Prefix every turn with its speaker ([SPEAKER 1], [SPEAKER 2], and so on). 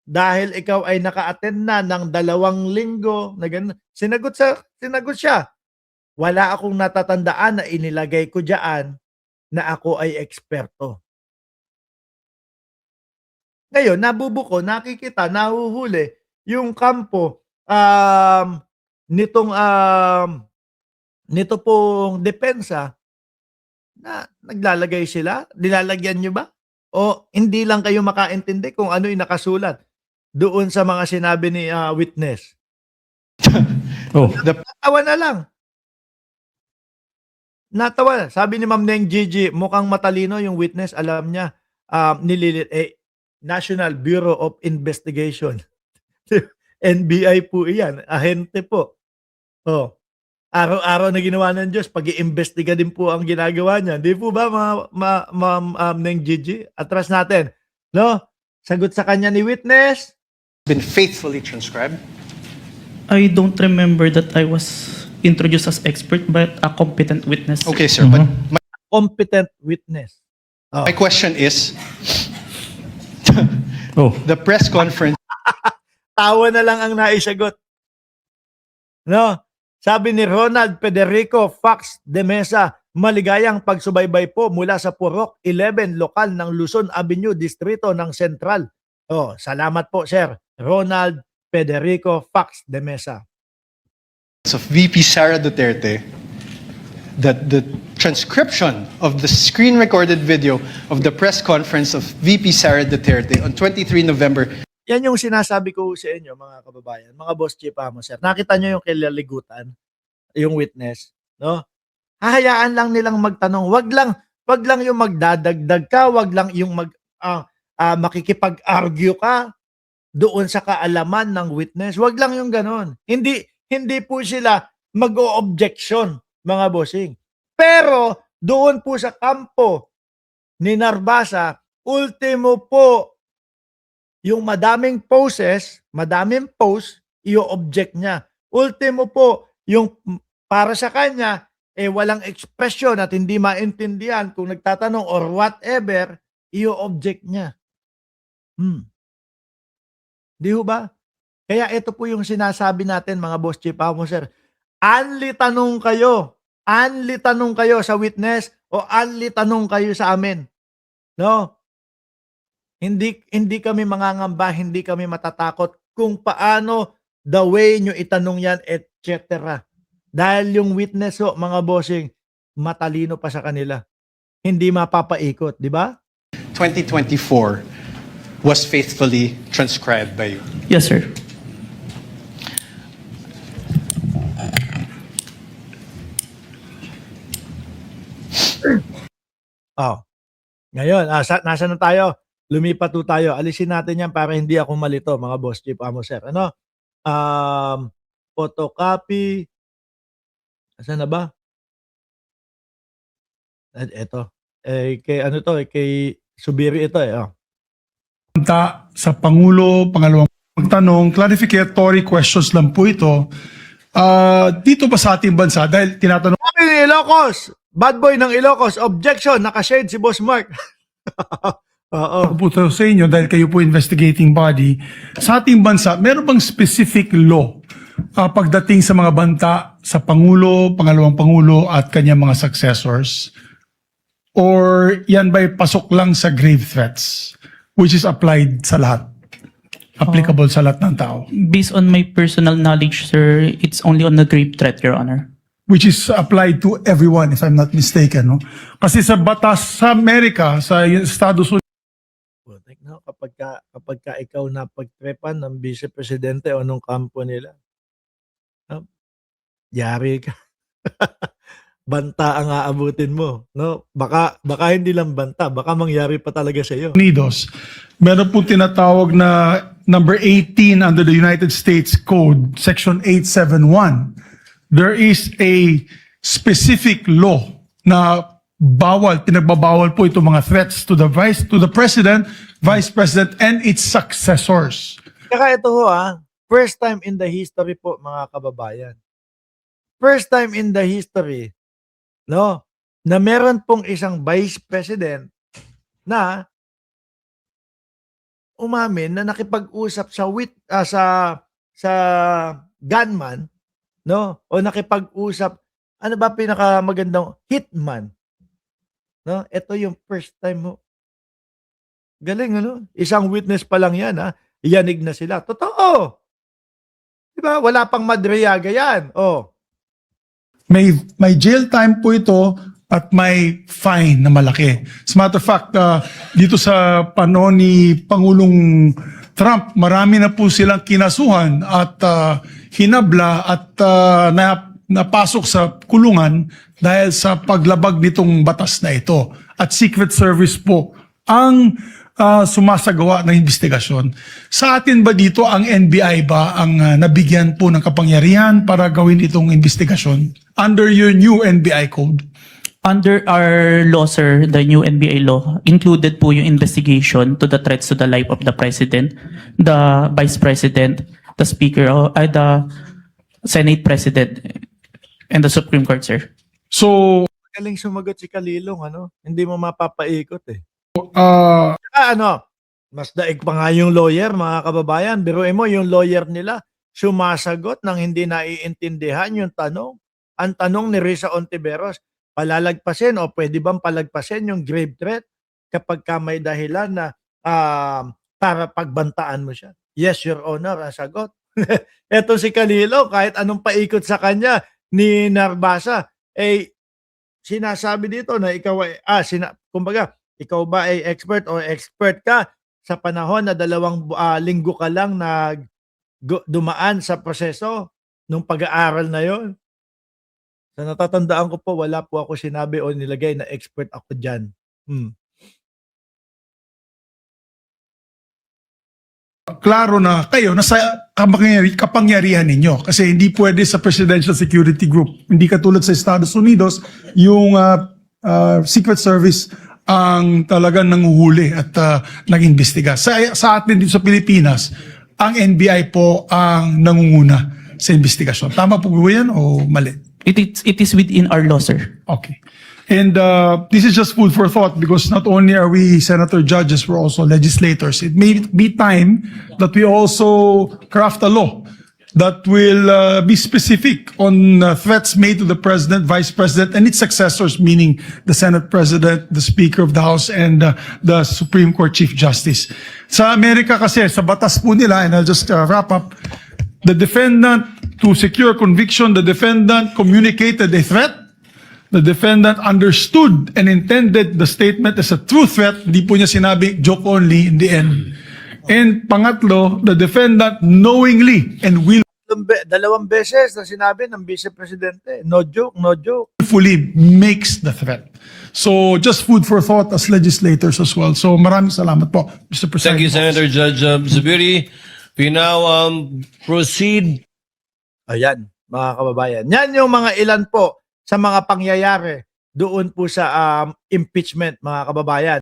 [SPEAKER 1] dahil ikaw ay naka-attend na ng 2 linggo na gano'n. Sinagot siya, wala akong natatandaan na inilagay ko diyaan na ako ay eksperto. Ngayon, nabubuko, nakikita, nahuhuli yung kampo nitong nito pong depensa na naglalagay sila. Nilalagyan nyo ba? O hindi lang kayo makaintindi kung ano yung nakasulat doon sa mga sinabi ni witness?
[SPEAKER 2] Oh,
[SPEAKER 1] Natawa na lang. Natawa. Sabi ni Ma'am Neng Gigi, mukhang matalino yung witness. Alam niya, National Bureau of Investigation. NBI po iyan. Ahente po. Oh. Araw-araw na ginawa ng Diyos, pag-iimbestiga din po ang ginagawa niya. Di po ba, Ma'am Neng Gigi? Atras natin. No? Sagot sa kanya ni witness.
[SPEAKER 3] Been faithfully transcribed.
[SPEAKER 4] I don't remember that I was introduced as expert, but a competent witness. sir.
[SPEAKER 3] Okay, sir. But
[SPEAKER 1] Competent witness.
[SPEAKER 3] my question is,
[SPEAKER 2] oh,
[SPEAKER 3] the press conference
[SPEAKER 1] Tawa na lang ang naisagot. No? Sabi ni Ronald Federico Fax de Mesa, maligayang pagsubaybay po mula sa Purok 11, lokal ng Luzon Avenue, Distrito ng Central. Oh, salamat po, sir. Ronald Federico Fax de Mesa.
[SPEAKER 3] of VP Sara Duterte, that the transcription of the screen-recorded video of the press conference of VP Sara Duterte on 23 November
[SPEAKER 1] Yan yung sinasabi ko sa inyo, mga kababayan, mga boss chief amo, sir. Nakita nyo yung kilaligutan, yung witness, no? Hahayaan lang nilang magtanong. Wag lang yung magdadagdag ka, wag lang yung makikipag-argue ka doon sa kaalaman ng witness. Wag lang yung ganon. Hindi po sila mag-o-objection, mga bossing. Pero doon po sa kampo ni Narbasa, ultimo po yung madaming post, i-object niya. Ultimo po, yung para sa kanya, walang ekspresyon at hindi maintindihan kung nagtatanong or whatever, i-object niya. Di ho ba? Kaya ito po yung sinasabi natin, mga boss chief amo, sir. Anli tanong kayo sa witness o anli tanong kayo sa amin. No? Hindi kami mangangamba, hindi kami matatakot kung paano the way nyo itanong yan, etc. Dahil yung witness ho, mga bossing, matalino pa sa kanila. Hindi mapapaikot, di ba?
[SPEAKER 3] 2024 was faithfully transcribed by you.
[SPEAKER 4] Yes, sir.
[SPEAKER 1] Oh. Ngayon, nasa na tayo? Lumipat po tayo. Alisin natin yan para hindi ako malito, mga boss chief amo, sir. Ano? Photocopy. Asan na ba? Ito. Kay ano to? Kay Subiri ito Oh.
[SPEAKER 5] Sa Pangulo, pangalawang magtanong, clarificatory questions lang po ito. Dito ba sa ating bansa, dahil tinatanong
[SPEAKER 1] Sabi ni Ilocos, bad boy ng Ilocos, objection, nakashade si Boss Mark. Oo.
[SPEAKER 5] ko po ito sa inyo, dahil kayo po investigating body, sa ating bansa, meron bang specific law pagdating sa mga banta sa Pangulo, pangalawang Pangulo at kanyang mga successors? Or yan ba'y pasok lang sa grave threats, which is applied sa lahat? Applicable sa lahat ng tao?
[SPEAKER 4] Based on my personal knowledge, sir, it's only on the grave threat, Your Honor.
[SPEAKER 5] Which is applied to everyone, if I'm not mistaken. No? Kasi sa batas sa Amerika, sa Estados Unidos,
[SPEAKER 1] No, kapag ka ikaw napagtrepan ng vice presidente o nung kampo nila, yari ka. Banta ang aabutin mo, no? Baka hindi lang banta, baka mangyari pa talaga sa iyo.
[SPEAKER 5] meron po tinatawag na number 18 under the United States Code, Section 871. There is a specific law na pinagbabawal po itong mga threats to the president, vice president, and its successors.
[SPEAKER 1] Kaya ito ho first time in the history po, mga kababayan. First time in the history, no, na meron pong isang vice president na umamin na nakipag-usap sa gunman, no? O nakipag-usap, ano ba pinakamagandang hitman? No? Ito yung first time mo. Galing, ano? Isang witness pa lang yan, ha? Yanig na sila. Totoo. Diba? Wala pang madriyaga yan. Oh.
[SPEAKER 5] May jail time po ito at may fine na malaki. As a matter of fact, dito sa panahon ni Pangulong Trump, marami na po silang kinasuhan at hinabla at napasok sa kulungan dahil sa paglabag nitong batas na ito. At Secret Service po ang sumasagawa ng investigasyon. Sa atin ba dito, ang NBI ba ang nabigyan po ng kapangyarihan para gawin itong investigasyon under your new NBI code?
[SPEAKER 4] Under our law, sir, the new NBA law, included po yung investigation to the threats to the life of the President, the Vice President, the Speaker, the Senate President, and the Supreme Court, sir.
[SPEAKER 5] So,
[SPEAKER 1] Galing sumagot si Kalilong, ano? Hindi mo mapapaikot, eh. Mas daig pa nga yung lawyer, mga kababayan. Biruin mo, yung lawyer nila, sumasagot ng hindi naiintindihan yung tanong. Ang tanong ni Risa Ontiveros, palalagpasin o pwede bang palagpasin yung grave threat kapag ka may dahilan na para pagbantaan mo siya? Yes, Your Honor, ang sagot. Eto si Kalilo, kahit anong paikot sa kanya ni Narbasa, sinasabi dito na ikaw ay, kumbaga, ikaw ba ay expert o expert ka sa panahon na 2 linggo ka lang dumaan sa proseso nung pag-aaral na yon? Sa natatandaan ko po, wala po ako sinabi o nilagay na expert ako dyan.
[SPEAKER 5] klaro na kayo nasa kapangyarihan ninyo kasi hindi pwede sa Presidential Security Group. Hindi katulad sa Estados Unidos, yung Secret Service ang talagang nanguhuli at nag-imbestiga. Sa atin dito sa Pilipinas, ang NBI po ang nangunguna sa investigasyon. Tama po ba yan o mali?
[SPEAKER 4] It is within our law, sir.
[SPEAKER 5] Okay. And this is just food for thought because not only are we senator judges, we're also legislators. It may be time that we also craft a law that will be specific on threats made to the president, vice president, and its successors, meaning the Senate president, the Speaker of the House, and the Supreme Court Chief Justice. Sa Amerika kasi, sa batas po nila, and I'll just wrap up, the defendant, to secure conviction, the defendant communicated a threat. The defendant understood and intended the statement as a true threat. Hindi po niya sinabi, joke only in the end. And pangatlo, the defendant knowingly and
[SPEAKER 1] Dalawang beses na sinabi ng Vice Presidente, no joke, no joke.
[SPEAKER 5] willfully makes the threat. So just food for thought as legislators as well. So maraming salamat po, Mr. President.
[SPEAKER 2] Thank you, Senator Judge Zubiri. We now proceed.
[SPEAKER 1] Ayan, mga kababayan. Yan yung mga ilan po sa mga pangyayari doon po sa impeachment, mga kababayan.